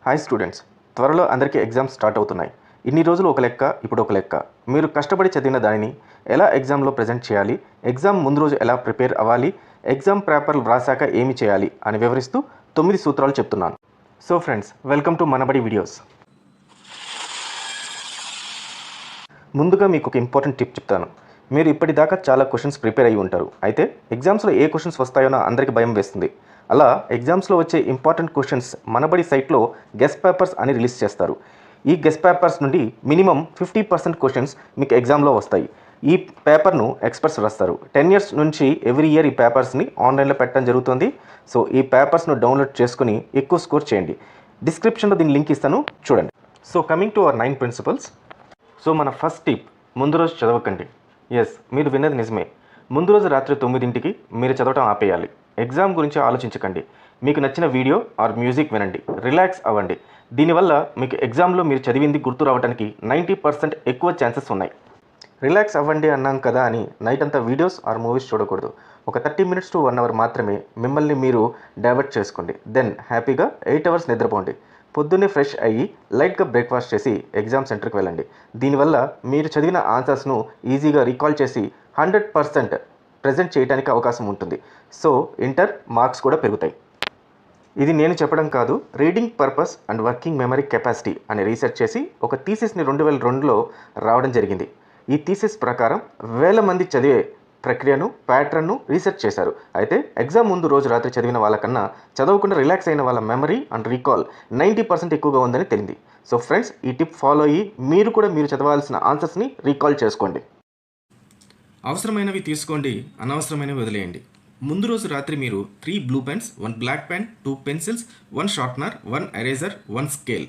Hi students, త్వరలో అందరికీ exams start అవుతున్నాయి. ఇన్ని రోజులు ఒక లెక్క, ఇప్పుడు ఒక లెక్క. మీరు కష్టపడి చదివిన దానిని ఎలా ఎగ్జామ్లో ప్రజెంట్ చేయాలి, ఎగ్జామ్ ముందు రోజు ఎలా ప్రిపేర్ అవ్వాలి, ఎగ్జామ్ పేపర్లు వ్రాసాక ఏమి చేయాలి అని వివరిస్తూ 9 సూత్రాలు చెప్తున్నాను. So friends, welcome to Manabadi videos. ముందుగా మీకు ఒక ఇంపార్టెంట్ టిప్ చెప్తాను. మీరు ఇప్పటిదాకా చాలా క్వశ్చన్స్ ప్రిపేర్ అయ్యి ఉంటారు. అయితే ఎగ్జామ్స్లో ఏ క్వశ్చన్స్ వస్తాయోనో అందరికీ భయం వేస్తుంది. అలా ఎగ్జామ్స్లో వచ్చే ఇంపార్టెంట్ క్వశ్చన్స్ మనబడి సైట్లో గెస్ట్ పేపర్స్ అని రిలీజ్ చేస్తారు. ఈ గెస్ట్ పేపర్స్ నుండి మినిమం 50% క్వశ్చన్స్ మీకు ఎగ్జామ్లో వస్తాయి. ఈ పేపర్ను ఎక్స్పర్ట్స్ రాస్తారు. 10 years నుంచి ఎవ్రీ ఇయర్ ఈ పేపర్స్ని ఆన్లైన్లో పెట్టడం జరుగుతుంది. సో ఈ పేపర్స్ను డౌన్లోడ్ చేసుకుని ఎక్కువ స్కోర్ చేయండి. డిస్క్రిప్షన్లో దీని లింక్ ఇస్తాను, చూడండి. So coming to our 9 principles. So మన ఫస్ట్ టిప్, ముందు రోజు చదవకండి. ఎస్, మీరు విన్నది నిజమే. ముందు రోజు రాత్రి 9 మీరు చదవటం ఆపేయాలి. ఎగ్జామ్ గురించి ఆలోచించకండి. మీకు నచ్చిన వీడియో ఆర్ మ్యూజిక్ వినండి, రిలాక్స్ అవ్వండి. దీనివల్ల మీకు ఎగ్జామ్లో మీరు చదివింది గుర్తు రావడానికి 90% ఎక్కువ ఛాన్సెస్ ఉన్నాయి. రిలాక్స్ అవ్వండి అన్నాం కదా అని నైట్ అంతా వీడియోస్ ఆర్ మూవీస్ చూడకూడదు. ఒక 30 minutes to 1 hour మాత్రమే మిమ్మల్ని మీరు డైవర్ట్ చేసుకోండి. దెన్ హ్యాపీగా 8 hours నిద్రపోండి. పొద్దున్నే ఫ్రెష్ అయ్యి లైట్గా బ్రేక్ఫాస్ట్ చేసి ఎగ్జామ్ సెంటర్కి వెళ్ళండి. దీనివల్ల మీరు చదివిన ఆన్సర్స్ను ఈజీగా రీకాల్ చేసి 100% ప్రజెంట్ చేయడానికి అవకాశం ఉంటుంది. సో ఇంటర్ మార్క్స్ కూడా పెరుగుతాయి. ఇది నేను చెప్పడం కాదు, reading purpose and working memory capacity అనే రీసెర్చ్ చేసి ఒక థీసిస్ని 2002లో రావడం జరిగింది. ఈ థీసిస్ ప్రకారం వేల మంది చదివే ప్రక్రియను, ప్యాటర్న్ను రీసెర్చ్ చేశారు. అయితే ఎగ్జామ్ ముందు రోజు రాత్రి చదివిన వాళ్ళకన్నా చదవకుండా రిలాక్స్ అయిన వాళ్ళ మెమరీ అండ్ రీకాల్ 90% ఎక్కువగా ఉందని తెలిసింది. సో ఫ్రెండ్స్, ఈ టిప్ ఫాలో అయ్యి మీరు కూడా మీరు చదవాల్సిన ఆన్సర్స్ని రీకాల్ చేసుకోండి. అవసరమైనవి తీసుకోండి, అనవసరమైనవి వదిలేయండి. ముందు రోజు రాత్రి మీరు 3 blue pens, 1 black pen, 2 pencils, 1 sharpener, 1 eraser, 1 scale,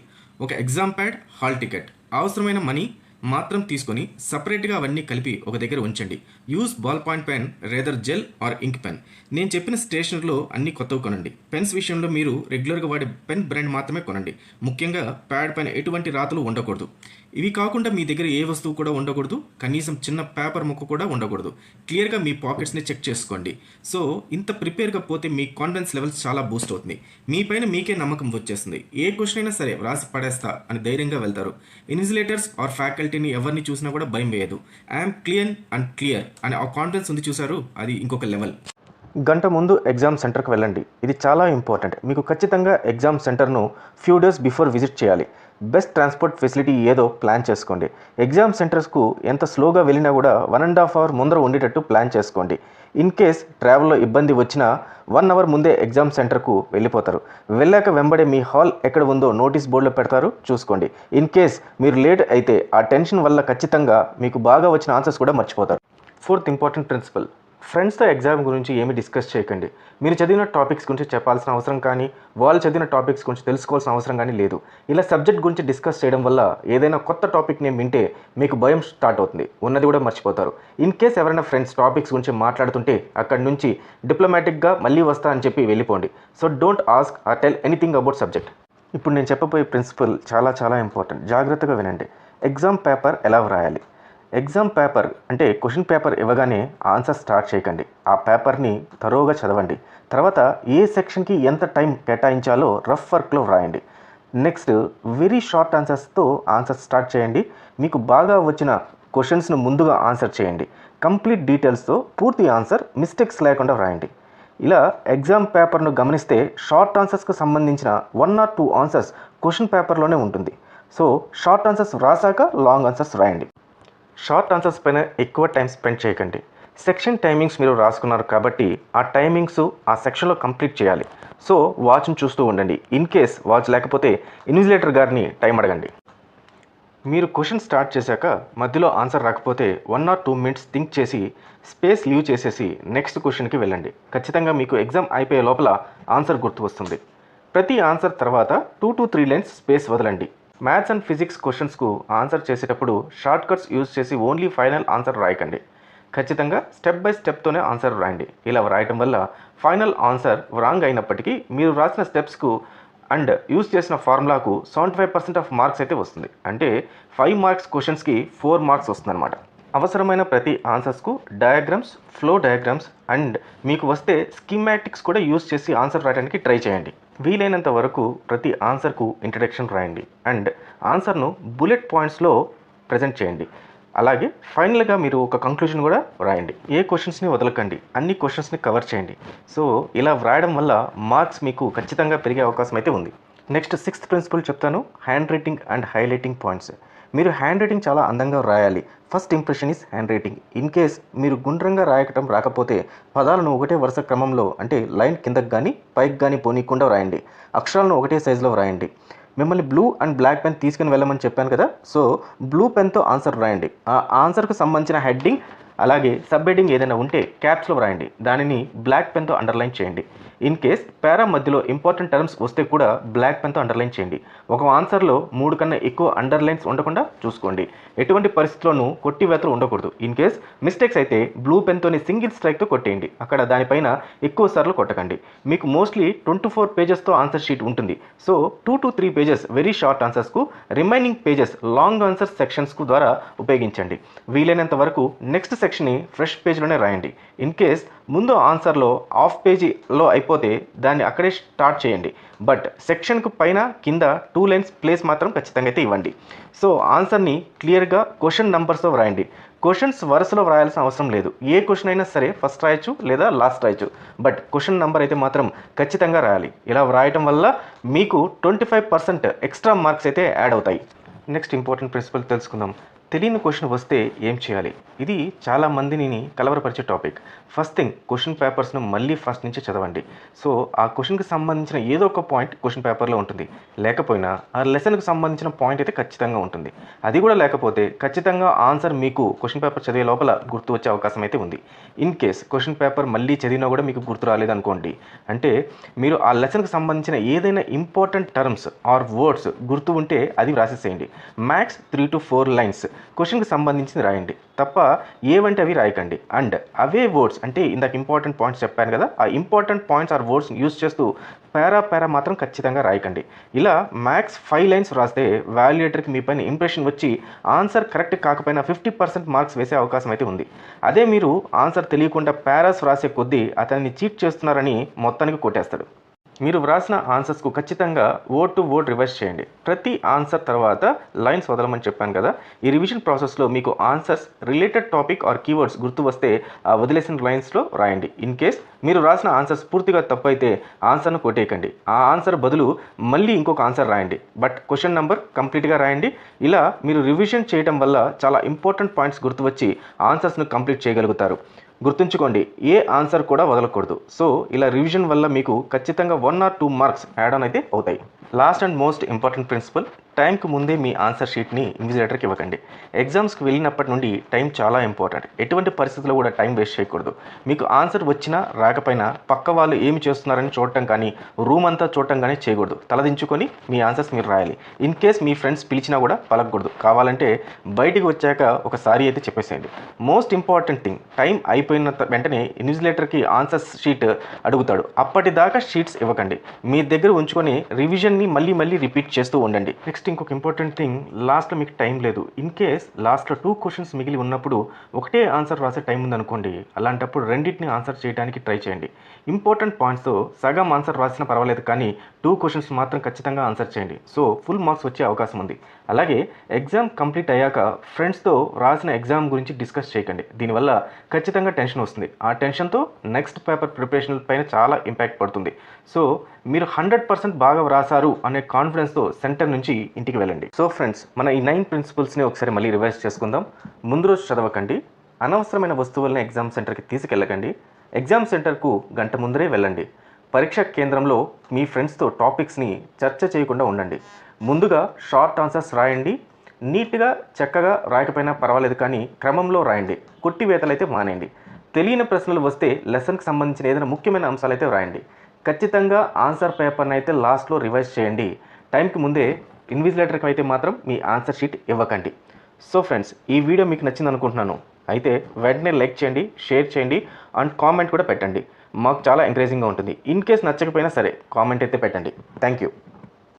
ఒక ఎగ్జామ్ ప్యాడ్, హాల్ టికెట్, అవసరమైన మనీ మాత్రం తీసుకొని సపరేట్గా అవన్నీ కలిపి ఒక దగ్గర ఉంచండి. Use ball point pen, rather gel or ink pen. నేను చెప్పిన స్టేషనరీలో అన్ని కొత్తవి కొనండి. పెన్స్ విషయంలో మీరు రెగ్యులర్గా వాడే పెన్ బ్రాండ్ మాత్రమే కొనండి. ముఖ్యంగా ప్యాడ్ పైన ఎటువంటి రాతలు ఉండకూడదు. ఇవి కాకుండా మీ దగ్గర ఏ వస్తువు కూడా ఉండకూడదు. కనీసం చిన్న పేపర్ ముక్క కూడా ఉండకూడదు. క్లియర్గా మీ పాకెట్స్ని చెక్ చేసుకోండి. సో ఇంత ప్రిపేర్గా పోతే మీ కాన్ఫిడెన్స్ లెవెల్స్ చాలా బూస్ట్ అవుతుంది. మీ పైన మీకే నమ్మకం వచ్చేస్తుంది. ఏ క్వశ్చన్ అయినా సరే వ్రాసి పడేస్తా అని ధైర్యంగా వెళ్తారు. ఇన్విజిలేటర్స్ ఆర్ ఫ్యాకల్టీని ఎవరిని చూసినా కూడా భయం వేయదు. ఐఎమ్ క్లియర్ అనే ఆ కాన్ఫిడెన్స్ ఉంది చూసారు, అది ఇంకొక లెవెల్. గంట ముందు ఎగ్జామ్ సెంటర్కి వెళ్ళండి. ఇది చాలా ఇంపార్టెంట్. మీకు ఖచ్చితంగా ఎగ్జామ్ సెంటర్ను ఫ్యూ డేస్ బిఫోర్ విజిట్ చేయాలి. బెస్ట్ ట్రాన్స్పోర్ట్ ఫెసిలిటీ ఏదో ప్లాన్ చేసుకోండి. ఎగ్జామ్ సెంటర్స్కు ఎంత స్లోగా వెళ్ళినా కూడా 1.5 hour ముందర ఉండేటట్టు ప్లాన్ చేసుకోండి. ఇన్ కేస్ ట్రావెల్లో ఇబ్బంది వచ్చినా 1 hour ముందే ఎగ్జామ్ సెంటర్కు వెళ్ళిపోతారు. వెళ్ళాక వెంబడే మీ హాల్ ఎక్కడ ఉందో నోటీస్ బోర్డులో పెడతారు, చూసుకోండి. ఇన్ కేస్ మీరు లేట్ అయితే ఆ టెన్షన్ వల్ల ఖచ్చితంగా మీకు బాగా వచ్చిన ఆన్సర్స్ కూడా మర్చిపోతారు. 4th ఇంపార్టెంట్ ప్రిన్సిపల్, ఫ్రెండ్స్తో ఎగ్జామ్ గురించి ఏమీ డిస్కస్ చేయకండి. మీరు చదివిన టాపిక్స్ గురించి చెప్పాల్సిన అవసరం కానీ, వాళ్ళు చదివిన టాపిక్స్ గురించి తెలుసుకోవాల్సిన అవసరం కానీ లేదు. ఇలా సబ్జెక్ట్ గురించి డిస్కస్ చేయడం వల్ల ఏదైనా కొత్త టాపిక్ నేను వింటే మీకు భయం స్టార్ట్ అవుతుంది, ఉన్నది కూడా మర్చిపోతారు. ఇన్ కేస్ ఎవరైనా ఫ్రెండ్స్ టాపిక్స్ గురించి మాట్లాడుతుంటే అక్కడి నుంచి డిప్లొమాటిక్గా మళ్ళీ వస్తా అని చెప్పి వెళ్ళిపోండి. So don't ask or tell anything about subject. ఇప్పుడు నేను చెప్పబోయే ప్రిన్సిపల్ చాలా ఇంపార్టెంట్. జాగ్రత్తగా వినండి. ఎగ్జామ్ పేపర్ ఎలా వ్రాయాలి. ఎగ్జామ్ పేపర్ అంటే క్వశ్చన్ పేపర్ ఇవ్వగానే ఆన్సర్ స్టార్ట్ చేయకండి. ఆ పేపర్ని థరోగా చదవండి. తర్వాత ఏ సెక్షన్కి ఎంత టైం కేటాయించాలో రఫ్ వర్క్లో వ్రాయండి. నెక్స్ట్ వెరీ షార్ట్ ఆన్సర్స్తో ఆన్సర్ స్టార్ట్ చేయండి. మీకు బాగా వచ్చిన క్వశ్చన్స్ను ముందుగా ఆన్సర్ చేయండి. కంప్లీట్ డీటెయిల్స్తో పూర్తి ఆన్సర్ మిస్టేక్స్ లేకుండా వ్రాయండి. ఇలా ఎగ్జామ్ పేపర్ను గమనిస్తే షార్ట్ ఆన్సర్స్కు సంబంధించిన 1 or 2 ఆన్సర్స్ క్వశ్చన్ పేపర్లోనే ఉంటుంది. సో షార్ట్ ఆన్సర్స్ వ్రాసాక లాంగ్ ఆన్సర్స్ వ్రాయండి. షార్ట్ ఆన్సర్స్ పైన ఎక్కువ టైం స్పెండ్ చేయకండి. సెక్షన్ టైమింగ్స్ మీరు రాసుకున్నారు కాబట్టి ఆ టైమింగ్స్ ఆ సెక్షన్లో కంప్లీట్ చేయాలి. సో వాచ్ని చూస్తూ ఉండండి. ఇన్ కేస్ వాచ్ లేకపోతే ఇన్విజిలేటర్ గారిని టైం అడగండి. మీరు క్వశ్చన్ స్టార్ట్ చేశాక మధ్యలో ఆన్సర్ రాకపోతే 1 or 2 minutes థింక్ చేసి స్పేస్ లీవ్ చేసేసి నెక్స్ట్ క్వశ్చన్కి వెళ్ళండి. ఖచ్చితంగా మీకు ఎగ్జామ్ అయిపోయే లోపల ఆన్సర్ గుర్తు వస్తుంది. ప్రతి ఆన్సర్ తర్వాత 2 to 3 lines స్పేస్ వదలండి. మ్యాథ్స్ అండ్ ఫిజిక్స్ క్వశ్చన్స్కు ఆన్సర్ చేసేటప్పుడు షార్ట్ కట్స్ యూజ్ చేసి ఓన్లీ ఫైనల్ ఆన్సర్ రాయకండి. ఖచ్చితంగా స్టెప్ బై స్టెప్తోనే ఆన్సర్ రాయండి. ఇలా రాయటం వల్ల ఫైనల్ ఆన్సర్ రాంగ్ అయినప్పటికీ మీరు రాసిన స్టెప్స్కు అండ్ యూజ్ చేసిన ఫార్ములాకు 75% ఆఫ్ మార్క్స్ అయితే వస్తుంది. అంటే 5 marks క్వశ్చన్స్కి 4 marks వస్తుందన్నమాట. అవసరమైన ప్రతి ఆన్సర్స్కు డయాగ్రామ్స్, ఫ్లో డయాగ్రామ్స్ అండ్ మీకు వస్తే స్కీమాటిక్స్ కూడా యూజ్ చేసి ఆన్సర్ రాయడానికి ట్రై చేయండి. వీలైనంత వరకు ప్రతి ఆన్సర్కు ఇంట్రడక్షన్ రాయండి అండ్ ఆన్సర్ను బుల్లెట్ పాయింట్స్లో ప్రజెంట్ చేయండి. అలాగే ఫైనల్గా మీరు ఒక కంక్లూజన్ కూడా రాయండి. ఏ క్వశ్చన్స్ని వదలకండి, అన్ని క్వశ్చన్స్ని కవర్ చేయండి. సో ఇలా వ్రాయడం వల్ల మార్క్స్ మీకు ఖచ్చితంగా పెరిగే అవకాశం అయితే ఉంది. నెక్స్ట్ 6th ప్రిన్సిపల్ చెప్తాను, hand writing and highlighting points. మీరు హ్యాండ్ రైటింగ్ చాలా అందంగా రాయాలి. First impression is hand writing. In case మీరు గుండ్రంగా రాయటం రాకపోతే పదాలను ఒకటే వరుస క్రమంలో అంటే లైన్ కిందకి కానీ పైకి కానీ పోనీయకుండా రాయండి. అక్షరాలను ఒకటే సైజులో రాయండి. మిమ్మల్ని బ్లూ అండ్ బ్లాక్ పెన్ తీసుకుని వెళ్ళమని చెప్పాను కదా, సో బ్లూ పెన్తో ఆన్సర్ రాయండి. ఆ ఆన్సర్కు సంబంధించిన హెడ్డింగ్ అలాగే సబ్ హెడ్డింగ్ ఏదైనా ఉంటే క్యాప్స్లో రాయండి. దానిని బ్లాక్ పెన్తో అండర్లైన్ చేయండి. ఇన్ కేస్ పారా మధ్యలో ఇంపార్టెంట్ టర్మ్స్ వస్తే కూడా బ్లాక్ పెన్తో అండర్లైన్ చేయండి. ఒక ఆన్సర్లో 3 కన్నా ఎక్కువ అండర్లైన్స్ ఉండకుండా చూసుకోండి. ఎటువంటి పరిస్థితుల్లోనూ కొట్టివేతలు ఉండకూడదు. ఇన్ కేస్ మిస్టేక్స్ అయితే బ్లూ పెన్తోని సింగిల్ స్ట్రైక్తో కొట్టేయండి. అక్కడ దానిపైన ఎక్కువ సార్లు కొట్టకండి. మీకు మోస్ట్లీ 24 పేజెస్తో ఆన్సర్ షీట్ ఉంటుంది. So 2 to 3 pages very short ఆన్సర్స్కు, రిమైనింగ్ పేజెస్ లాంగ్ ఆన్సర్ సెక్షన్స్కు ద్వారా ఉపయోగించండి. వీలైనంత వరకు నెక్స్ట్ సెక్షన్ని ఫ్రెష్ పేజ్లోనే రాయండి. ఇన్ కేస్ ముందు ఆన్సర్లో హాఫ్ పేజీలో అయిపోతే దాన్ని అక్కడే స్టార్ట్ చేయండి. బట్ సెక్షన్కు పైన కింద 2 లైన్స్ ప్లేస్ మాత్రం ఖచ్చితంగా అయితే ఇవ్వండి. సో ఆన్సర్ని క్లియర్గా క్వశ్చన్ నంబర్స్తో వ్రాయండి. క్వశ్చన్స్ వరుసలో వ్రాయాల్సిన అవసరం లేదు. ఏ క్వశ్చన్ అయినా సరే ఫస్ట్ రాయొచ్చు లేదా లాస్ట్ రాయొచ్చు, బట్ క్వశ్చన్ నెంబర్ అయితే మాత్రం ఖచ్చితంగా రాయాలి. ఇలా వ్రాయటం వల్ల మీకు 25% ఎక్స్ట్రా మార్క్స్ అయితే యాడ్ అవుతాయి. నెక్స్ట్ ఇంపార్టెంట్ ప్రిన్సిపల్ తెలుసుకుందాం. తెలియని క్వశ్చన్ వస్తే ఏం చేయాలి? ఇది చాలా మందిని కలవరపరిచే టాపిక్. ఫస్ట్ థింగ్, క్వశ్చన్ పేపర్స్ను మళ్ళీ ఫస్ట్ నుంచి చదవండి. సో ఆ క్వశ్చన్కి సంబంధించిన ఏదో ఒక పాయింట్ క్వశ్చన్ పేపర్లో ఉంటుంది. లేకపోయినా ఆ లెసన్కి సంబంధించిన పాయింట్ అయితే ఖచ్చితంగా ఉంటుంది. అది కూడా లేకపోతే ఖచ్చితంగా ఆన్సర్ మీకు క్వశ్చన్ పేపర్ చదివే లోపల గుర్తు వచ్చే అవకాశం అయితే ఉంది. ఇన్ కేస్ క్వశ్చన్ పేపర్ మళ్ళీ చదివినా కూడా మీకు గుర్తు రాలేదనుకోండి, అంటే మీరు ఆ లెసన్కి సంబంధించిన ఏదైనా ఇంపార్టెంట్ టర్మ్స్ ఆర్ వర్డ్స్ గుర్తు ఉంటే అది రాసేసేయండి. మ్యాక్స్ 3 to 4 లైన్స్ క్వశ్చన్కి సంబంధించింది రాయండి తప్ప ఏవంటే అవి రాయకండి. అండ్ అవే వర్డ్స్ అంటే ఇందాక ఇంపార్టెంట్ పాయింట్స్ చెప్పాను కదా, ఆ important points or words use చేస్తూ పారా మాత్రం ఖచ్చితంగా రాయకండి. ఇలా మ్యాక్స్ 5 లైన్స్ రాస్తే వాల్యుయేటర్కి మీ పైన ఇంప్రెషన్ వచ్చి ఆన్సర్ కరెక్ట్ కాకపోయినా 50% మార్క్స్ వేసే అవకాశం అయితే ఉంది. అదే మీరు ఆన్సర్ తెలియకుండా పారాస్ రాసే కొద్దీ అతన్ని చీట్ చేస్తున్నారని మొత్తానికి కొట్టేస్తాడు. మీరు వ్రాసిన ఆన్సర్స్కు ఖచ్చితంగా వర్డ్ టు వర్డ్ రివైజ్ చేయండి. ప్రతి ఆన్సర్ తర్వాత లైన్స్ వదలమని చెప్పాను కదా, ఈ రివిజన్ ప్రాసెస్లో మీకు answers related topic or keywords గుర్తు వస్తే ఆ వదిలేసిన లైన్స్లో రాయండి. ఇన్ కేస్ మీరు రాసిన ఆన్సర్స్ పూర్తిగా తప్పు అయితే ఆన్సర్ను కొట్టేయకండి. ఆ ఆన్సర్ బదులు మళ్ళీ ఇంకొక ఆన్సర్ రాయండి, బట్ క్వశ్చన్ నెంబర్ కంప్లీట్గా రాయండి. ఇలా మీరు రివిజన్ చేయడం వల్ల చాలా ఇంపార్టెంట్ పాయింట్స్ గుర్తు వచ్చి ఆన్సర్స్ను కంప్లీట్ చేయగలుగుతారు. గుర్తుంచుకోండి, ఏ ఆన్సర్ కూడా వదలకూడదు. సో ఇలా రివిజన్ వల్ల మీకు ఖచ్చితంగా 1 or 2 మార్క్స్ యాడ్ ఆన్ అయితే అవుతాయి. Last and most important principle, టైంకి ముందే మీ ఆన్సర్ షీట్ని ఇన్విజిలేటర్కి ఇవ్వకండి. ఎగ్జామ్స్కి వెళ్ళినప్పటి నుండి టైం చాలా ఇంపార్టెంట్. ఎటువంటి పరిస్థితుల్లో కూడా టైం వేస్ట్ చేయకూడదు. మీకు ఆన్సర్ వచ్చినా రాకపోయినా పక్క వాళ్ళు ఏమి చేస్తున్నారని చూడటం కానీ రూమ్ అంతా చూడటం కానీ చేయకూడదు. తలదించుకొని మీ ఆన్సర్స్ మీరు రాయాలి. ఇన్ కేస్ మీ ఫ్రెండ్స్ పిలిచినా కూడా పలకకూడదు. కావాలంటే బయటికి వచ్చాక ఒకసారి అయితే చెప్పేసేయండి. మోస్ట్ ఇంపార్టెంట్ థింగ్, టైం అయిపోయిన వెంటనే ఇన్విజిలేటర్కి ఆన్సర్ షీట్ అడుగుతాడు. అప్పటిదాకా షీట్స్ ఇవ్వకండి. మీ దగ్గర ఉంచుకొని రివిజన్ని మళ్ళీ రిపీట్ చేస్తూ ఉండండి. నెక్స్ట్ ఇంకొక ఇంపార్టెంట్ థింగ్, లాస్ట్లో మీకు టైం లేదు. ఇన్ కేస్ లాస్ట్లో 2 క్వశ్చన్స్ మిగిలి ఉన్నప్పుడు ఒకటే ఆన్సర్ రాసే టైం ఉందనుకోండి, అలాంటప్పుడు రెండింటిని ఆన్సర్ చేయడానికి ట్రై చేయండి. ఇంపార్టెంట్ పాయింట్స్తో సగం ఆన్సర్ రాసినా పర్వాలేదు, కానీ 2 క్వశ్చన్స్ మాత్రం ఖచ్చితంగా ఆన్సర్ చేయండి. సో ఫుల్ మార్క్స్ వచ్చే అవకాశం ఉంది. అలాగే ఎగ్జామ్ కంప్లీట్ అయ్యాక ఫ్రెండ్స్తో రాసిన ఎగ్జామ్ గురించి డిస్కస్ చేయకండి. దీనివల్ల ఖచ్చితంగా టెన్షన్ వస్తుంది. ఆ టెన్షన్తో నెక్స్ట్ పేపర్ ప్రిపరేషన్ పైన చాలా ఇంపాక్ట్ పడుతుంది. సో మీరు 100% బాగా వ్రాసారు అనే కాన్ఫిడెన్స్తో సెంటర్ నుంచి ఇంటికి వెళ్ళండి. సో ఫ్రెండ్స్, మన ఈ 9 ప్రిన్సిపల్స్ని ఒకసారి మళ్ళీ రివైజ్ చేసుకుందాం. ముందు రోజు చదవకండి. అనవసరమైన వస్తువులను ఎగ్జామ్ సెంటర్కి తీసుకెళ్ళకండి. ఎగ్జామ్ సెంటర్కు గంట ముందరే వెళ్ళండి. పరీక్షా కేంద్రంలో మీ ఫ్రెండ్స్తో టాపిక్స్ని చర్చ చేయకుండా ఉండండి. ముందుగా షార్ట్ ఆన్సర్స్ రాయండి. నీట్గా చక్కగా రాయకపోయినా పర్వాలేదు, కానీ క్రమంలో రాయండి. కొట్టివేతలైతే మానేయండి. తెలియని ప్రశ్నలు వస్తే లెసన్కి సంబంధించిన ఏదైనా ముఖ్యమైన అంశాలు అయితే రాయండి. ఖచ్చితంగా ఆన్సర్ పేపర్ని అయితే లాస్ట్లో రివైజ్ చేయండి. టైంకి ముందే ఇన్విజిలేటర్కి అయితే మాత్రం మీ ఆన్సర్ షీట్ ఇవ్వకండి. సో ఫ్రెండ్స్, ఈ వీడియో మీకు నచ్చింది అనుకుంటున్నాను. అయితే వెంటనే లైక్ చేయండి, షేర్ చేయండి అండ్ కామెంట్ కూడా పెట్టండి. మాకు చాలా ఎంకరేజింగ్గా ఉంటుంది. ఇన్ కేస్ నచ్చకపోయినా సరే కామెంట్ అయితే పెట్టండి. Thank you.